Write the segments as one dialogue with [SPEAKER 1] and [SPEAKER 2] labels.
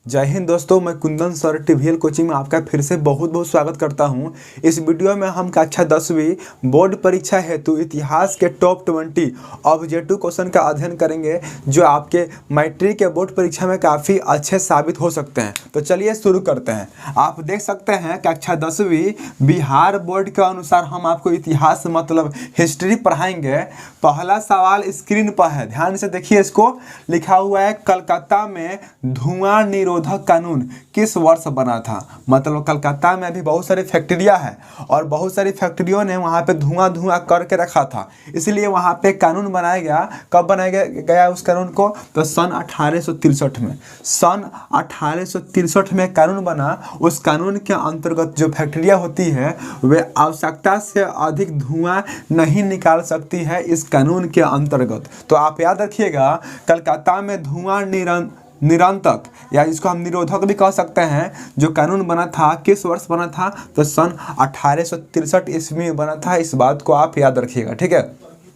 [SPEAKER 1] जय हिंद दोस्तों, मैं कुंदन सर टीवीएल कोचिंग में आपका फिर से बहुत बहुत स्वागत करता हूं। इस वीडियो में हम कक्षा 10वीं बोर्ड परीक्षा हेतु इतिहास के टॉप 20 ऑब्जेक्टिव क्वेश्चन का अध्ययन करेंगे, जो आपके मैट्रिक के बोर्ड परीक्षा में काफ़ी अच्छे साबित हो सकते हैं। तो चलिए शुरू करते हैं। आप देख सकते हैं कक्षा 10वीं बिहार बोर्ड के अनुसार हम आपको इतिहास मतलब हिस्ट्री पढ़ाएंगे। पहला सवाल स्क्रीन पर है, ध्यान से देखिए। इसको लिखा हुआ है, कलकत्ता में धुआं निरोधक कानून किस वर्ष बना था। मतलब कलकत्ता में अभी बहुत सारी फैक्ट्रियां हैं और बहुत सारी फैक्ट्रियों ने वहां पे धुआं करके रखा था, इसलिए वहां पे कानून बनाया गया। कब बनाया गया उस कानून को? तो सन 1863 में। सन 1863 में कानून बना। उस कानून के अंतर्गत जो फैक्ट्रियां होती है वे आवश्यकता से अधिक धुआं नहीं निकाल सकती है इस कानून के अंतर्गत। तो आप याद रखिएगा, कलकत्ता में धुआं निरंतक या इसको हम निरोधक भी कह सकते हैं, जो कानून बना था किस वर्ष बना था? तो सन 1863 ईस्वी में बना था। इस बात को आप याद रखिएगा, ठीक है।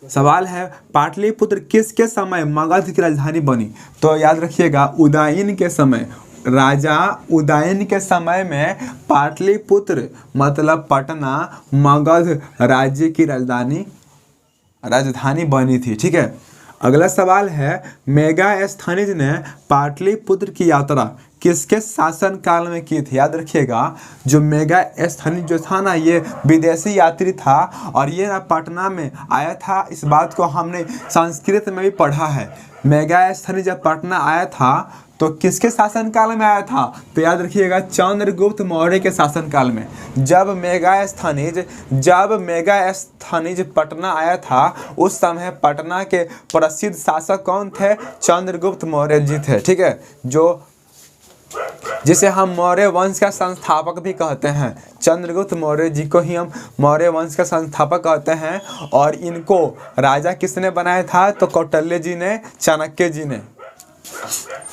[SPEAKER 1] सवाल है, पाटलिपुत्र किसके समय मगध की राजधानी बनी? तो याद रखिएगा, उदयन के समय, राजा उदयन के समय में पाटलिपुत्र मतलब पटना मगध राज्य की राजधानी बनी थी, ठीक है। अगला सवाल है, मेगास्थनीज ने पाटलिपुत्र की यात्रा किसके शासन काल में की थी? याद रखिएगा, जो मेगास्थनीज जो था ना, ये विदेशी यात्री था और ये ना पटना में आया था। इस बात को हमने संस्कृत में भी पढ़ा है। मेगास्थनीज जब पटना आया था तो किसके शासन काल में आया था? तो याद रखिएगा, चंद्रगुप्त मौर्य के शासन काल में। जब मेगास्थनीज पटना आया था, उस समय पटना के प्रसिद्ध शासक कौन थे? चंद्रगुप्त मौर्य जी थे, ठीक है। जिसे हम मौर्य वंश का संस्थापक भी कहते हैं। चंद्रगुप्त मौर्य जी को ही हम मौर्य वंश का संस्थापक कहते हैं। और इनको राजा किसने बनाया था? तो कौटिल्य जी ने, चाणक्य जी ने।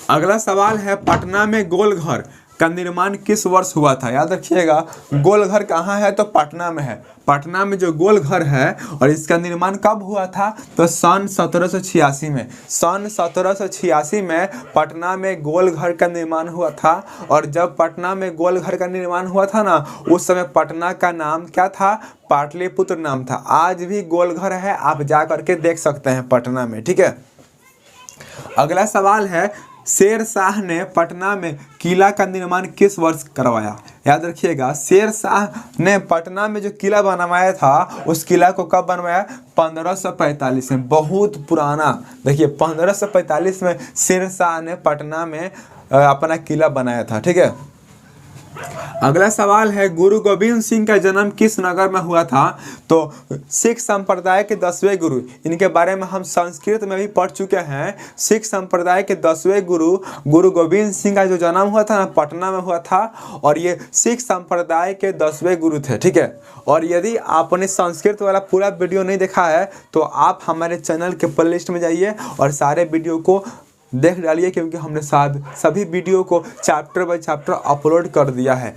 [SPEAKER 1] अगला सवाल है, पटना में गोलघर का निर्माण किस वर्ष हुआ था? याद रखिएगा, गोलघर कहाँ है? तो पटना में है। पटना में जो गोलघर है और इसका निर्माण कब हुआ था? तो सन 1786 में। सन 1786 में पटना में गोलघर का निर्माण हुआ था। और जब पटना में गोलघर का निर्माण हुआ था ना, उस समय पटना का नाम क्या था? पाटलिपुत्र नाम था। आज भी गोलघर है, आप जा करके देख सकते हैं पटना में, ठीक है। अगला सवाल है, शेर शाह ने पटना में किला का निर्माण किस वर्ष करवाया? याद रखिएगा, शेर शाह ने पटना में जो किला बनवाया था, उस किला को कब बनवाया? 1545 में। बहुत पुराना। देखिए, 1545 में शेर शाह ने पटना में अपना किला बनाया था, ठीक है। अगला सवाल है, गुरु गोविंद सिंह का जन्म किस नगर में हुआ था? तो सिख संप्रदाय के 10वें गुरु, इनके बारे में हम संस्कृत में भी पढ़ चुके हैं। सिख संप्रदाय के 10वें गुरु गोविंद सिंह का जो जन्म हुआ था ना, पटना में हुआ था। और ये सिख संप्रदाय के 10वें गुरु थे, ठीक है। और यदि आपने संस्कृत वाला पूरा वीडियो नहीं देखा है तो आप हमारे चैनल के प्लेलिस्ट में जाइए और सारे वीडियो को देख डालिए, क्योंकि हमने सभी वीडियो को चैप्टर बाय चैप्टर अपलोड कर दिया है।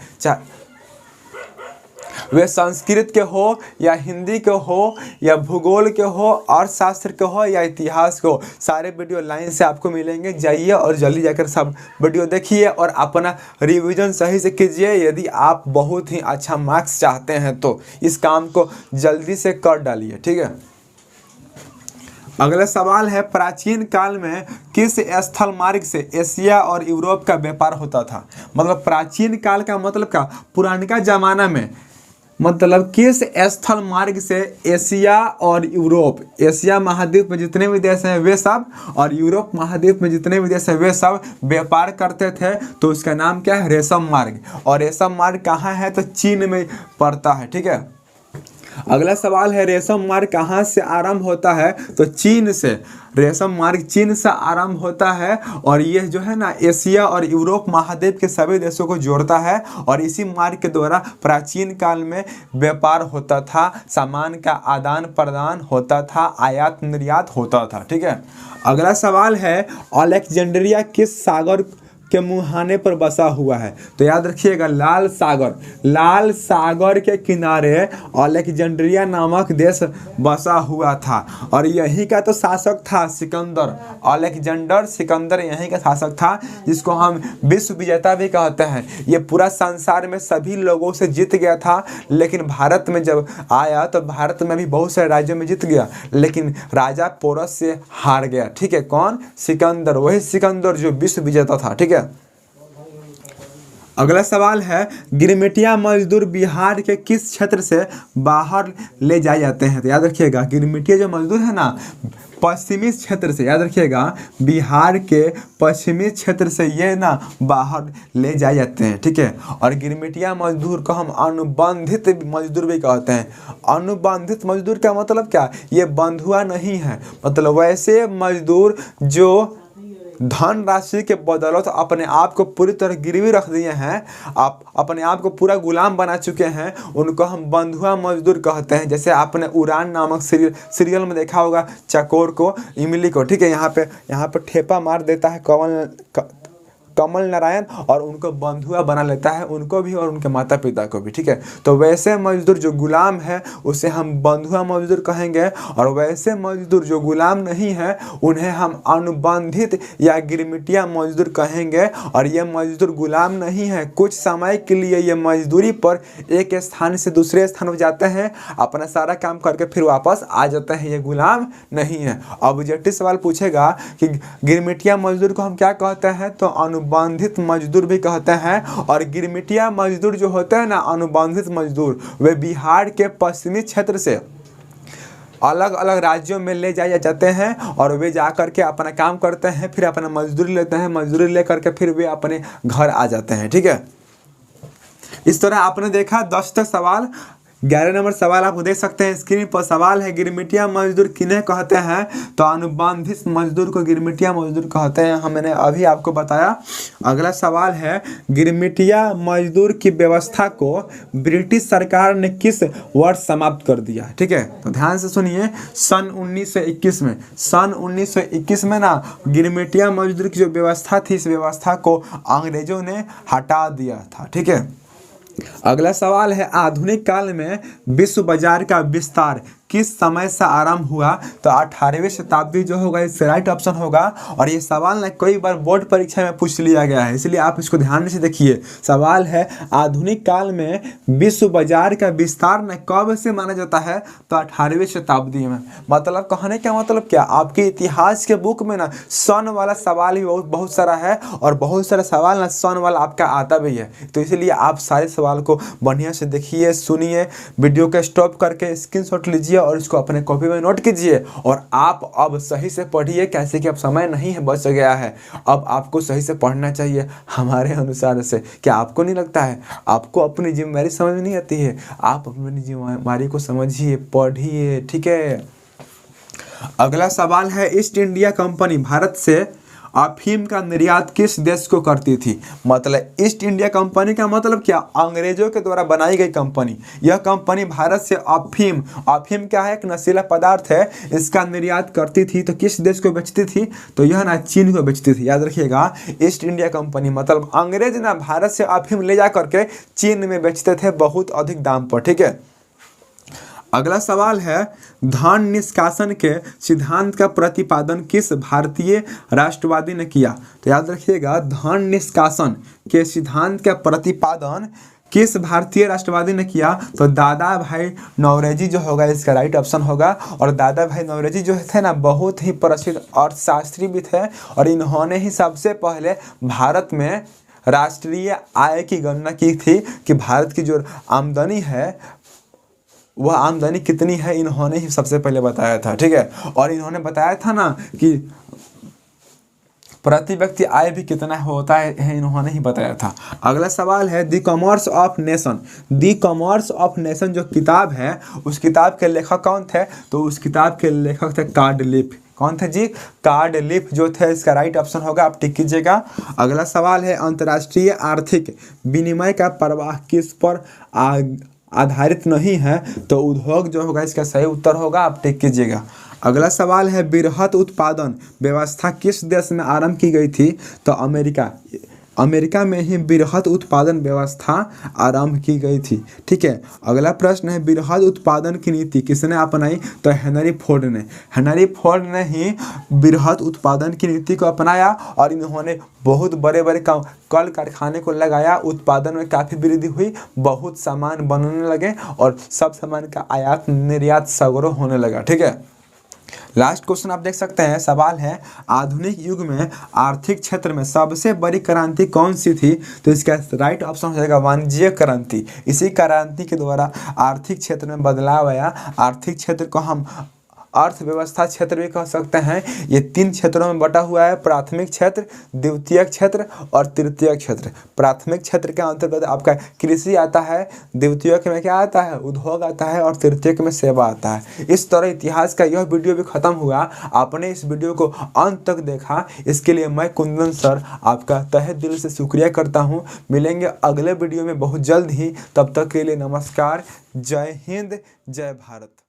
[SPEAKER 1] वे संस्कृत के हो या हिंदी के हो या भूगोल के हो, अर्थशास्त्र के हो या इतिहास के हो, सारे वीडियो लाइन से आपको मिलेंगे। जाइए और जल्दी जाकर सब वीडियो देखिए और अपना रिवीजन सही से कीजिए। यदि आप बहुत ही अच्छा मार्क्स चाहते हैं तो इस काम को जल्दी से कर डालिए, ठीक है। अगला सवाल है, प्राचीन काल में किस स्थल मार्ग से एशिया और यूरोप का व्यापार होता था? मतलब प्राचीन काल का मतलब क्या? पुराने जमाना में। मतलब किस स्थल मार्ग से एशिया और यूरोप, एशिया महाद्वीप में जितने भी देश हैं वे सब, और यूरोप महाद्वीप में जितने भी देश हैं वे सब व्यापार करते थे। तो उसका नाम क्या है? रेशम मार्ग। और रेशम मार्ग कहाँ है? तो चीन में पड़ता है, ठीक है। अगला सवाल है, रेशम मार्ग कहाँ से आरंभ होता है? तो चीन से। रेशम मार्ग चीन से आरंभ होता है और ये जो है ना, एशिया और यूरोप महाद्वीप के सभी देशों को जोड़ता है। और इसी मार्ग के द्वारा प्राचीन काल में व्यापार होता था, सामान का आदान प्रदान होता था, आयात निर्यात होता था, ठीक है। अगला सवाल है, अलेक्जेंड्रिया किस सागर के मुहाने पर बसा हुआ है। तो याद रखिएगा लाल सागर के किनारे अलेक्जेंड्रिया नामक देश बसा हुआ था और यहीं का तो शासक था सिकंदर। अलेक्जेंडर सिकंदर यहीं का शासक था, जिसको हम विश्व विजेता भी कहते हैं। ये पूरा संसार में सभी लोगों से जीत गया था, लेकिन भारत में जब आया तो भारत में भी बहुत सारे राज्यों में जीत गया, लेकिन राजा पोरस से हार गया। ठीक है, कौन? सिकंदर, वही सिकंदर जो विश्व विजेता था। ठीक है, अगला सवाल है गिरमिटिया मजदूर बिहार के किस क्षेत्र से बाहर ले जाए जाते हैं? तो याद रखिएगा गिरमिटिया जो मजदूर है ना, पश्चिमी क्षेत्र से, याद रखिएगा बिहार के पश्चिमी क्षेत्र से ये ना बाहर ले जाए जाते हैं। ठीक है, और गिरमिटिया मजदूर को हम अनुबंधित मजदूर भी कहते हैं। अनुबंधित मजदूर का मतलब क्या? ये बंधुआ नहीं है, मतलब वैसे मजदूर जो धन राशि के बदौलत अपने आप को पूरी तरह गिरवी रख दिए हैं, आप अपने आप को पूरा गुलाम बना चुके हैं, उनको हम बंधुआ मजदूर कहते हैं। जैसे आपने उड़ान नामक सीरियल में देखा होगा चकोर को, इमली को। ठीक है, यहाँ पे ठेपा मार देता है कमल नारायण और उनको बंधुआ बना लेता है, उनको भी और उनके माता पिता को भी। ठीक है, तो वैसे मजदूर जो गुलाम है उसे हम बंधुआ मजदूर कहेंगे, और वैसे मजदूर जो गुलाम नहीं है उन्हें हम अनुबंधित या गिरमिटिया मजदूर कहेंगे। और ये मजदूर गुलाम नहीं है, कुछ समय के लिए ये मजदूरी पर एक स्थान से दूसरे स्थान पर जाते हैं, अपना सारा काम करके फिर वापस आ जाते हैं, ये गुलाम नहीं है। ऑब्जेक्टिव सवाल पूछेगा कि गिरमिटिया मजदूर को हम क्या कहते हैं, तो अनुबंधित मजदूर भी कहते हैं। और गिरमिटिया मजदूर जो होते हैं ना, अनुबंधित मजदूर, वे बिहार के पश्चिमी क्षेत्र से अलग अलग राज्यों में ले जाए जाते हैं और वे जा करके अपना काम करते हैं, फिर अपना मजदूरी लेते हैं, मजदूरी ले करके फिर वे अपने घर आ जाते हैं। ठीक है, इस तरह आपने देखा 10 तक सवाल। 11 नंबर सवाल आप देख सकते हैं स्क्रीन पर। सवाल है गिरमिटिया मजदूर किन्हें कहते हैं? तो अनुबंधित मजदूर को गिरमिटिया मजदूर कहते हैं, मैंने अभी आपको बताया। अगला सवाल है गीरमिटिया मजदूर की व्यवस्था को ब्रिटिश सरकार ने किस वर्ष समाप्त कर दिया? ठीक है, तो ध्यान से सुनिए। सन 1921 में ना गिरमिटिया मजदूर की जो व्यवस्था थी, इस व्यवस्था को अंग्रेजों ने हटा दिया था। ठीक है, अगला सवाल है आधुनिक काल में विश्व बाजार का विस्तार किस समय से आरंभ हुआ? तो 18वीं शताब्दी जो होगा इससे राइट ऑप्शन होगा। और ये सवाल ना कई बार बोर्ड परीक्षा में पूछ लिया गया है, इसलिए आप इसको ध्यान से देखिए। सवाल है आधुनिक काल में विश्व बाजार का विस्तार न कब से माना जाता है? तो 18वीं शताब्दी में। मतलब कहने का मतलब क्या, आपके इतिहास के बुक में ना सन वाला सवाल ही बहुत सारा है और बहुत सारा सवाल ना सन वाला आपका आता भी है। तो इसलिए आप सारे सवाल को बढ़िया से देखिए, सुनिए, वीडियो को स्टॉप करके स्क्रीनशॉट लीजिए और इसको अपने कॉपी में नोट कीजिए। और आप अब सही से पढ़िए, कैसे कि अब समय नहीं है, बच गया है, अब आपको सही से पढ़ना चाहिए हमारे अनुसार से। क्या आपको नहीं लगता है? आपको अपनी जिम्मेदारी समझ नहीं आती है? आप अपनी जिम्मेदारी को समझिए, पढ़िए। ठीक है, अगला सवाल है ईस्ट इंडिया कंपनी भारत से अफीम का निर्यात किस देश को करती थी? मतलब ईस्ट इंडिया कंपनी का मतलब क्या? अंग्रेजों के द्वारा बनाई गई कंपनी। यह कंपनी भारत से अफीम क्या है? एक नशीला पदार्थ है, इसका निर्यात करती थी। तो किस देश को बेचती थी? तो यह ना चीन को बेचती थी। याद रखिएगा, ईस्ट इंडिया कंपनी मतलब अंग्रेज ना भारत से अफीम ले जा करके चीन में बेचते थे बहुत अधिक दाम पर। ठीक है, अगला सवाल है धन निष्कासन के सिद्धांत का प्रतिपादन किस भारतीय राष्ट्रवादी ने किया? तो याद रखिएगा, धन निष्कासन के सिद्धांत का प्रतिपादन किस भारतीय राष्ट्रवादी ने किया? तो दादा भाई नौरोजी जो होगा इसका राइट ऑप्शन होगा। और दादा भाई नौरोजी जो थे ना बहुत ही प्रसिद्ध अर्थशास्त्री भी थे और इन्होंने ही सबसे पहले भारत में राष्ट्रीय आय की गणना की थी कि भारत की जो आमदनी है वह आमदनी कितनी है, इन्होंने ही सबसे पहले बताया था। ठीक है, और इन्होंने बताया था ना कि प्रति व्यक्ति आय भी कितना होता है, इन्होंने ही बताया था। अगला सवाल है the commerce of nation. The commerce of nation जो किताब है, उस किताब के लेखक कौन थे? तो उस किताब के लेखक थे कार्डलिफ। कौन थे जी? कार्डलिफ जो थे, इसका राइट ऑप्शन होगा, आप टिक कीजिएगा। अगला सवाल है अंतर्राष्ट्रीय आर्थिक विनिमय का प्रवाह किस पर आधारित नहीं है? तो उद्योग जो होगा इसका सही उत्तर होगा, आप टिक कीजिएगा। अगला सवाल है बृहत उत्पादन व्यवस्था किस देश में आरंभ की गई थी? तो अमेरिका। अमेरिका में ही वृहद उत्पादन व्यवस्था आरंभ की गई थी। ठीक है, अगला प्रश्न है वृहद उत्पादन की नीति किसने अपनाई? तो हेनरी फोर्ड ने। हेनरी फोर्ड ने ही वृहद उत्पादन की नीति को अपनाया और इन्होंने बहुत बड़े बड़े कल कारखाने को लगाया, उत्पादन में काफ़ी वृद्धि हुई, बहुत सामान बनने लगे और सब सामान का आयात निर्यात सगरों होने लगा। ठीक है, लास्ट क्वेश्चन आप देख सकते हैं, सवाल है आधुनिक युग में आर्थिक क्षेत्र में सबसे बड़ी क्रांति कौन सी थी? तो इसका राइट ऑप्शन हो जाएगा वाणिज्य क्रांति। इसी क्रांति के द्वारा आर्थिक क्षेत्र में बदलाव आया। आर्थिक क्षेत्र को हम अर्थव्यवस्था क्षेत्र भी कह सकते हैं। ये 3 क्षेत्रों में बटा हुआ है, प्राथमिक क्षेत्र, द्वितीयक क्षेत्र और तृतीयक क्षेत्र। प्राथमिक क्षेत्र के अंतर्गत आपका कृषि आता है, द्वितीयक में क्या आता है? उद्योग आता है और तृतीयक में सेवा आता है। इस तरह इतिहास का यह वीडियो भी खत्म हुआ। आपने इस वीडियो को अंत तक देखा, इसके लिए मैं कुंदन सर आपका तहे दिल से शुक्रिया करता हूँ। मिलेंगे अगले वीडियो में बहुत जल्द ही, तब तक के लिए नमस्कार, जय हिंद, जय भारत।